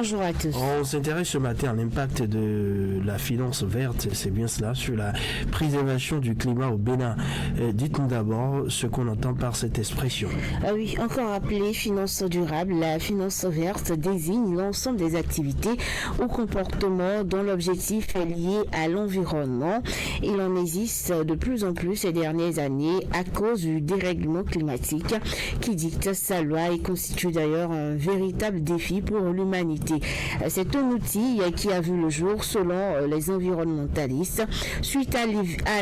Bonjour à tous. On s'intéresse ce matin à l'impact de la finance verte, c'est bien cela, sur la préservation du climat au Bénin. Dites-nous d'abord ce qu'on entend par cette expression. Ah oui, encore appelée finance durable, la finance verte désigne l'ensemble des activités ou comportements dont l'objectif est lié à l'environnement. Il en existe de plus en plus ces dernières années à cause du dérèglement climatique qui dicte sa loi et constitue d'ailleurs un véritable défi pour l'humanité. C'est un outil qui a vu le jour selon les environnementalistes suite à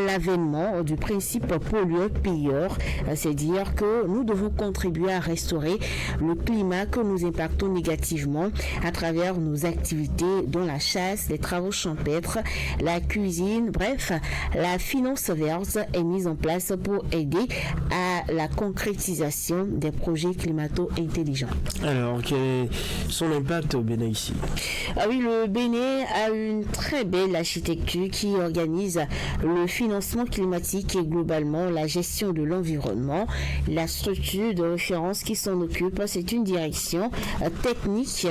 l'avènement du principe pollueur-payeur. C'est dire que nous devons contribuer à restaurer le climat que nous impactons négativement à travers nos activités dont la chasse, les travaux champêtres, la cuisine. Bref, la finance verte est mise en place pour aider à la concrétisation des projets climato-intelligents. Alors, quel est son impact au Bénin ici? Ah oui, le Bénin a une très belle architecture qui organise le financement climatique et globalement la gestion de l'environnement. La structure de référence qui s'en occupe, c'est une direction technique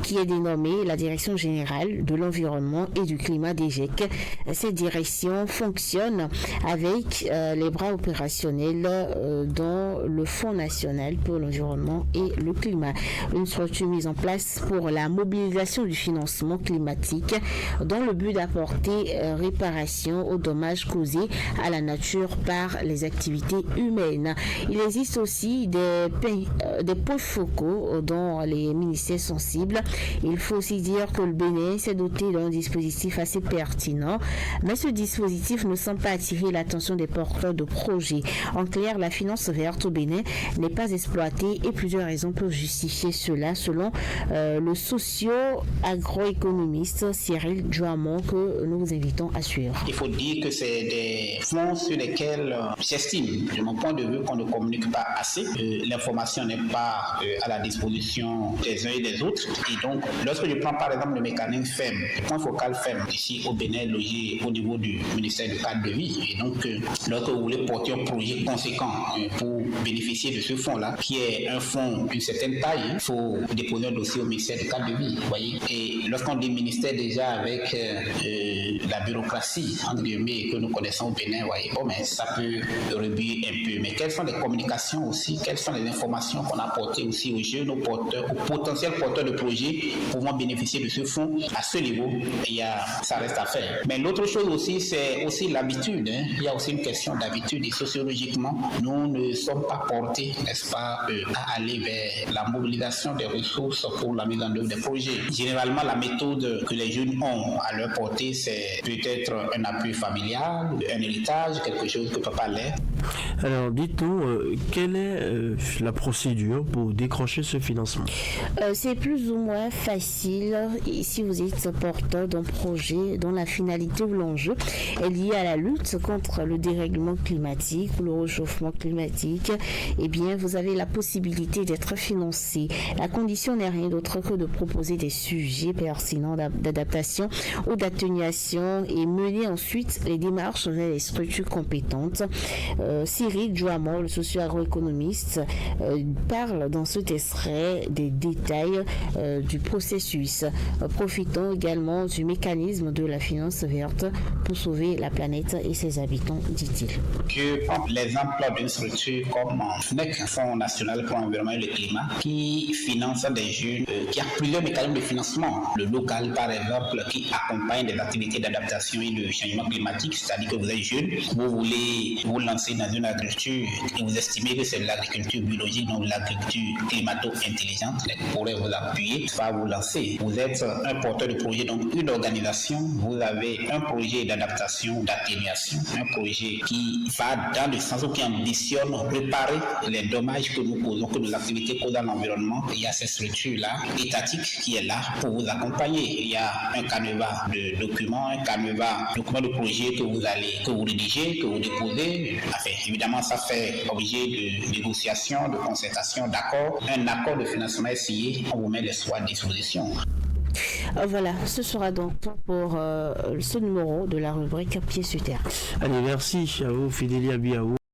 qui est dénommée la Direction générale de l'environnement et du climat DGEC. Cette direction fonctionne avec les bras opérationnels dans le Fonds national pour l'environnement et le climat. Une structure mise en place pour la mobilisation du financement climatique dans le but d'apporter réparation aux dommages causés à la nature par les activités humaines. Il existe aussi des points focaux dans les ministères sensibles. Il faut aussi dire que le Bénin s'est doté d'un dispositif assez pertinent, mais ce dispositif ne semble pas attirer l'attention des porteurs de projets. En clair, la finance verte au Bénin n'est pas exploitée et plusieurs raisons peuvent justifier cela selon le socio-agroéconomiste Cyril Djouamon que nous vous invitons à suivre. Il faut dire que c'est des fonds sur lesquels j'estime, de mon point de vue, qu'on ne communique pas assez. L'information n'est pas à la disposition des uns et des autres. Et donc, lorsque je prends par exemple le mécanisme FEM, le point focal FEM, ici au Bénin, logé au niveau du ministère du cadre de vie. Et donc, lorsque vous voulez porter un projet conséquent pour bénéficier de ce fonds-là, qui est un fonds d'une certaine taille, il faut déposer un dossier au ministère du cadre de vie. Vous voyez. Et lorsqu'on dit ministère déjà avec la bureaucratie, entre guillemets, que nous connaissons au Bénin, voyez, bon, mais ça peut rebuer un peu. Mais quelles sont les communications aussi, quelles sont les informations qu'on a apportées aussi aux jeunes, aux porteurs, aux potentiels porteurs de projets pouvant bénéficier de ce fonds à ce niveau, ça reste à faire. Mais l'autre chose aussi, c'est aussi l'habitude. Il y a aussi une question d'habitude et sociologiquement, nous ne sommes pas portés, n'est-ce pas, à aller vers la mobilisation des ressources pour la mise en œuvre des projets. Généralement, la méthode que les jeunes ont à leur portée, c'est peut-être un appui familial, un héritage, quelque chose que papa l'est. Alors, dites-nous, quelle est la procédure pour décrocher ce financement? C'est plus ou moins facile si vous êtes porteur d'un projet dont la finalité ou l'enjeu est lié à la lutte contre le dérèglement climatique ou le réchauffement climatique. Eh bien, vous avez la possibilité d'être financé. La condition n'est rien d'autre que de proposer des sujets pertinents d'adaptation ou d'atténuation et mener ensuite les démarches vers les structures compétentes. Cyril Djouamon, le socio-agroéconomiste, parle dans cet extrait des détails du processus. Profitons également du mécanisme de la finance verte pour sauver la planète et ses habitants, dit-il. Je prends l'exemple d'une structure comme FNEC, Fonds national pour l'environnement et le climat, qui finance des jeunes, qui a plusieurs mécanismes de financement. Le local, par exemple, qui accompagne des activités d'adaptation et de changement climatique, c'est-à-dire que vous êtes jeune, vous voulez vous lancer dans une agriculture et vous estimez que c'est de l'agriculture biologique, donc de l'agriculture climato-intelligente, vous pourrez vous appuyer, pas vous lancer. Vous êtes un porteur de projet, donc une organisation, vous avez un projet d'adaptation, d'atténuation, un projet qui va dans le sens où qui ambitionne réparer les dommages que nous causons, que nos activités causent dans l'environnement. Il y a cette structure-là, étatique, qui est là pour vous accompagner. Il y a un canevas de documents, un canevas de projet que vous rédigez, que vous déposez. Enfin, évidemment, ça fait objet de négociation, de concertation, d'accord. Un accord de financement est signé, on vous met les soins à disposition. Voilà, ce sera donc pour ce numéro de la rubrique Pieds sur terre. Allez, merci à vous, Fidélia Biaou.